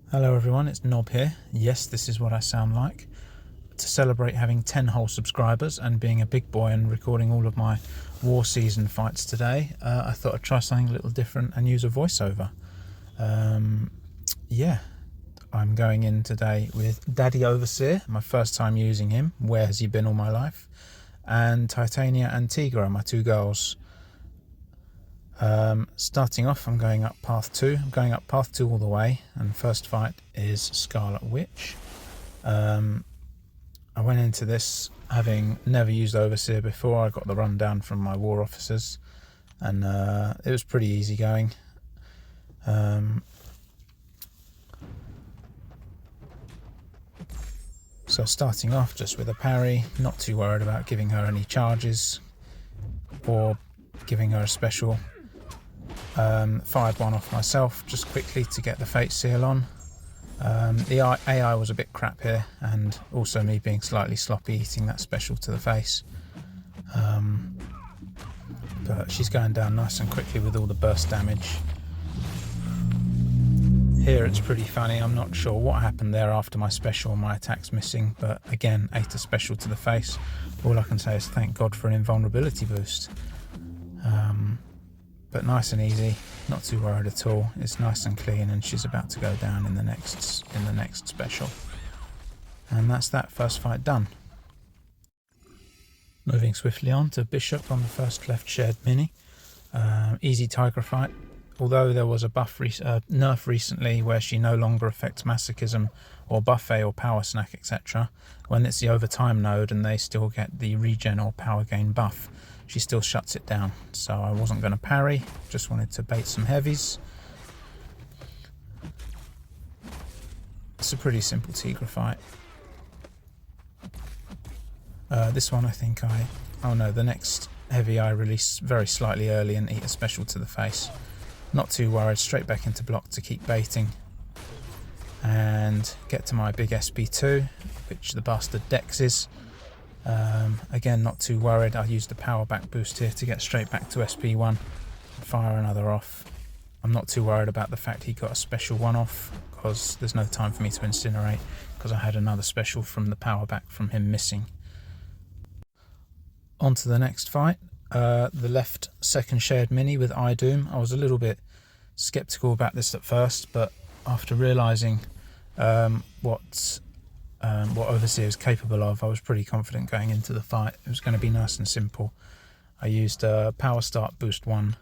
Hello everyone, it's Nob here. Yes, this is what I sound like. To celebrate having 10 whole subscribers and being a big boy and recording all of my war season fights today, I thought I'd try something a little different and use a voiceover. Yeah, I'm going in today with Daddy Overseer, my first time using him. Where has he been all my life? And Titania and Tigra, my two girls. Starting off, I'm going up path 2. I'm going up path 2 all the way, and first fight is Scarlet Witch. I went into this having never used Overseer before. I got the rundown from my war officers, and it was pretty easy going. So starting off just with a parry, not too worried about giving her any charges or giving her a special. Fired one off myself just quickly to get the Fate Seal on. The AI was a bit crap here, and also me being slightly sloppy eating that special to the face. But she's going down nice and quickly with all the burst damage. Here it's pretty funny. I'm not sure what happened there after my special and my attack's missing, but again, ate a special to the face. All I can say is thank God for an invulnerability boost. But nice and easy, not too worried at all. It's nice and clean, and she's about to go down in the next special. And that's that first fight done. Moving swiftly on to Bishop on the first left shared mini. Easy Tigra fight. Although there was a nerf recently where she no longer affects masochism or buffet or power snack, etc. When it's the overtime node and they still get the regen or power gain buff, she still shuts it down. So I wasn't going to parry, just wanted to bait some heavies. It's a pretty simple Tigra fight. This one I think the next heavy I release very slightly early and eat a special to the face. Not too worried, straight back into block to keep baiting. And get to my big SP2, which the bastard dexes. Again, not too worried. I used the power back boost here to get straight back to SP1 and fire another off. I'm not too worried about the fact he got a special one off, because there's no time for me to incinerate, because I had another special from the power back from him missing. On to the next fight. The left second shared mini with iDoom. I was a little bit skeptical about this at first, but after realising what Overseer is capable of, I was pretty confident going into the fight. It was going to be nice and simple. I used power start boost 1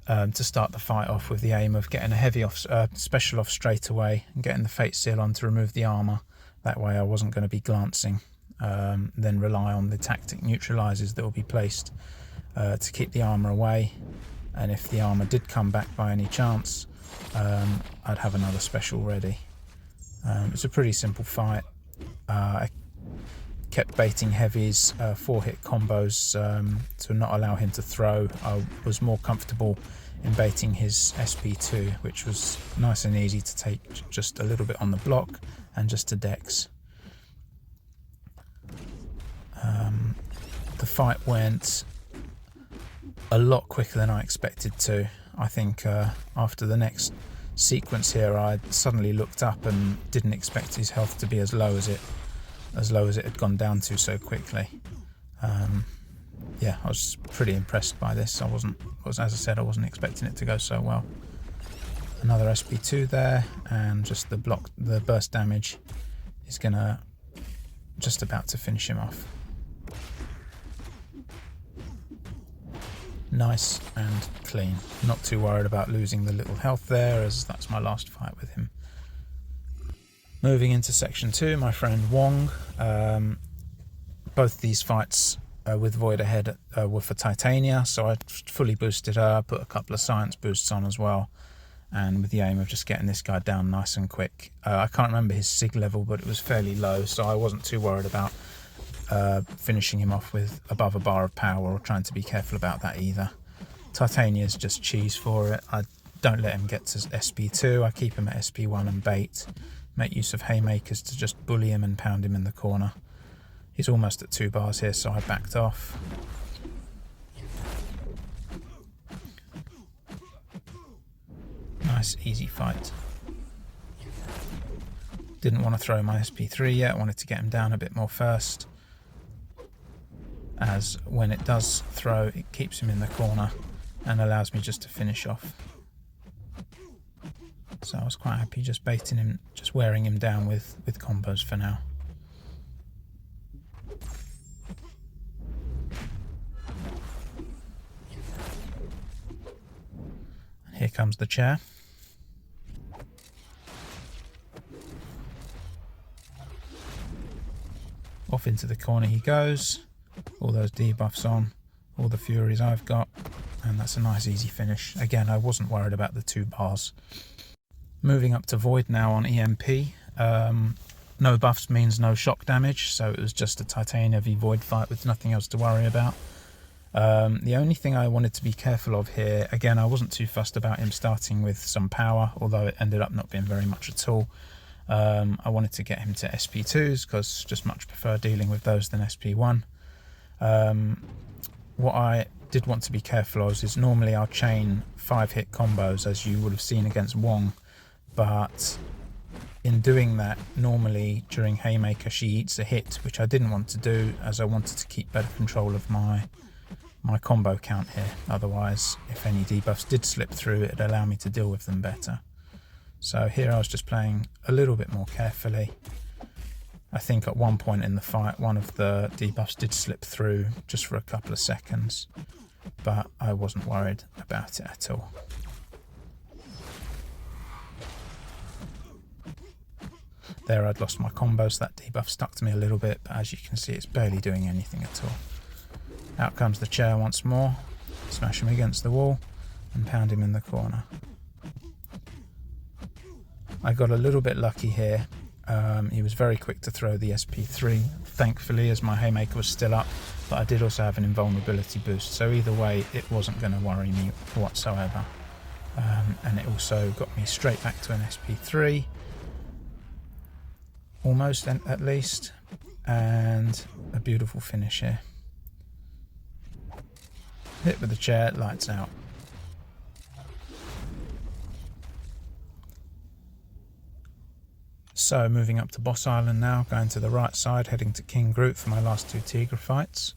to start the fight off, with the aim of getting a heavy special off straight away and getting the Fate Seal on to remove the armour. That way I wasn't going to be glancing. Then rely on the tactic neutralizers that will be placed to keep the armour away, and if the armour did come back by any chance, I'd have another special ready. It's a pretty simple fight. I kept baiting heavies, 4-hit combos to not allow him to throw. I was more comfortable in baiting his SP2, which was nice and easy to take just a little bit on the block and just to dex. The fight went a lot quicker than I expected to. I think after the next sequence here, I suddenly looked up and didn't expect his health to be as low as it had gone down to so quickly. Yeah, I was pretty impressed by this. As I said, I wasn't expecting it to go so well. Another SP2 there, and just the burst damage is gonna just about to finish him off. Nice and clean. Not too worried about losing the little health there, as that's my last fight with him. Moving into section 2, my friend Wong. Both these fights with Void ahead were for Titania, so I fully boosted her, put a couple of science boosts on as well, and with the aim of just getting this guy down nice and quick. I can't remember his sig level, but it was fairly low, so I wasn't too worried about finishing him off with above a bar of power, or trying to be careful about that either. Titania's just cheese for it. I don't let him get to SP2, I keep him at SP1 and bait. Make use of haymakers to just bully him and pound him in the corner. He's almost at 2 bars here, so I backed off. Nice easy fight. Didn't want to throw my SP3 yet, wanted to get him down a bit more first, as when it does throw, it keeps him in the corner and allows me just to finish off. So I was quite happy just baiting him, just wearing him down with combos for now. Here comes the chair. Off into the corner he goes. All those debuffs on, all the furies I've got, and that's a nice easy finish. Again, I wasn't worried about the 2 bars. Moving up to Void now on EMP. No buffs means no shock damage, so it was just a Titania v Void fight with nothing else to worry about. The only thing I wanted to be careful of here, again, I wasn't too fussed about him starting with some power, although it ended up not being very much at all. I wanted to get him to SP2s because just much prefer dealing with those than SP1. What I did want to be careful of is normally I'll chain 5-hit combos, as you would have seen against Wong, but in doing that, normally during Haymaker she eats a hit, which I didn't want to do, as I wanted to keep better control of my combo count here. Otherwise, if any debuffs did slip through, it'd allow me to deal with them better. So here I was just playing a little bit more carefully. I think at one point in the fight, one of the debuffs did slip through just for a couple of seconds, but I wasn't worried about it at all. There I'd lost my combos, that debuff stuck to me a little bit, but as you can see it's barely doing anything at all. Out comes the chair once more, smash him against the wall and pound him in the corner. I got a little bit lucky here. He was very quick to throw the SP3, thankfully, as my Haymaker was still up, but I did also have an invulnerability boost, so either way it wasn't going to worry me whatsoever. And it also got me straight back to an SP3, almost at least, and a beautiful finish here. Hit with the chair, lights out. So moving up to Boss Island now, going to the right side, heading to King Groot for my last 2 Tigra fights.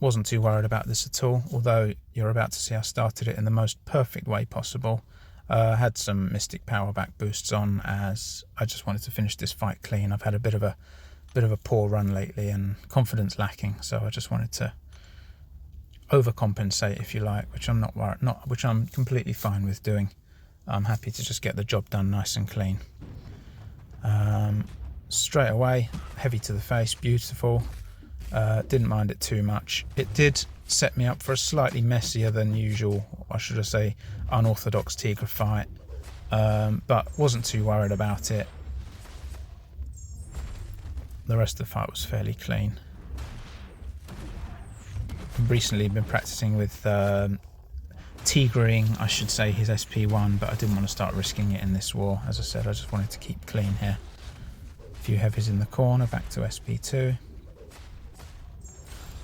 Wasn't too worried about this at all, although you're about to see I started it in the most perfect way possible. Had some Mystic Power back boosts on, as I just wanted to finish this fight clean. I've had a bit of a poor run lately and confidence lacking, so I just wanted to overcompensate, if you like, which I'm which I'm completely fine with doing. I'm happy to just get the job done nice and clean. Straight away, heavy to the face, beautiful. Didn't mind it too much. It did set me up for a slightly messier than usual, or should I say unorthodox Tigra fight, but wasn't too worried about it. The rest of the fight was fairly clean. I've recently been practicing with Tigraing, I should say, his SP1, but I didn't want to start risking it in this war. As I said, I just wanted to keep clean here. A few heavies in the corner, back to SP2.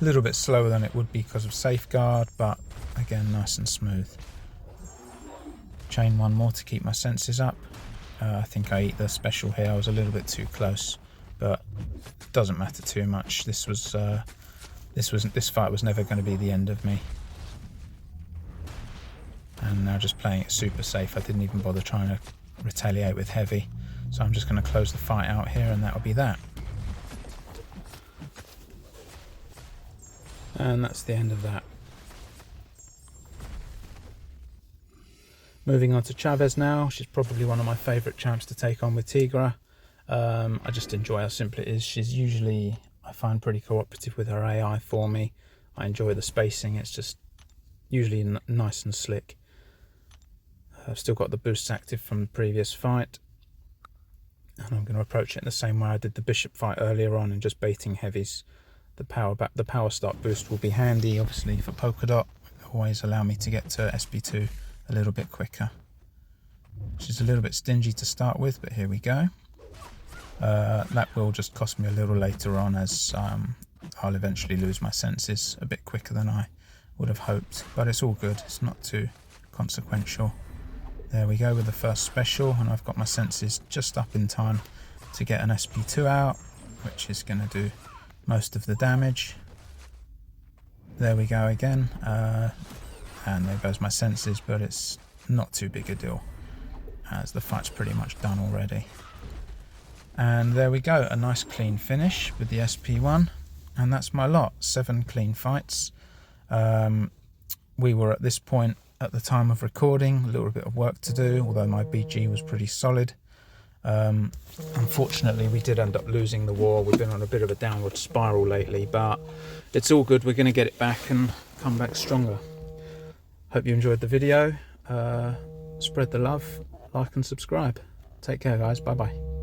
A little bit slower than it would be because of safeguard, but again, nice and smooth. Chain one more to keep my senses up. I think I eat the special here. I was a little bit too close, but it doesn't matter too much. This fight was never going to be the end of me. And now just playing it super safe. I didn't even bother trying to retaliate with heavy. So I'm just going to close the fight out here, and that'll be that. And that's the end of that. Moving on to Chavez now. She's probably one of my favourite champs to take on with Tigra. I just enjoy how simple it is. She's usually, I find, pretty cooperative with her AI for me. I enjoy the spacing. It's just usually nice and slick. I've still got the boosts active from the previous fight, and I'm going to approach it in the same way I did the Bishop fight earlier on, and just baiting heavies. The power start boost will be handy, obviously, for Polka Dot. Always allow me to get to SP2 a little bit quicker. She's a little bit stingy to start with, but here we go. That will just cost me a little later on, as I'll eventually lose my senses a bit quicker than I would have hoped, but it's all good. It's not too consequential. There we go with the first special, and I've got my senses just up in time to get an SP2 out, which is going to do most of the damage. There we go again, and there goes my senses, but it's not too big a deal as the fight's pretty much done already. And there we go, a nice clean finish with the SP1, and that's my lot. 7 clean fights. We were at this point at the time of recording, a little bit of work to do, although my BG was pretty solid. Unfortunately, we did end up losing the war. We've been on a bit of a downward spiral lately, but it's all good. We're going to get it back and come back stronger. Hope you enjoyed the video. Spread the love, like and subscribe. Take care, guys. Bye bye.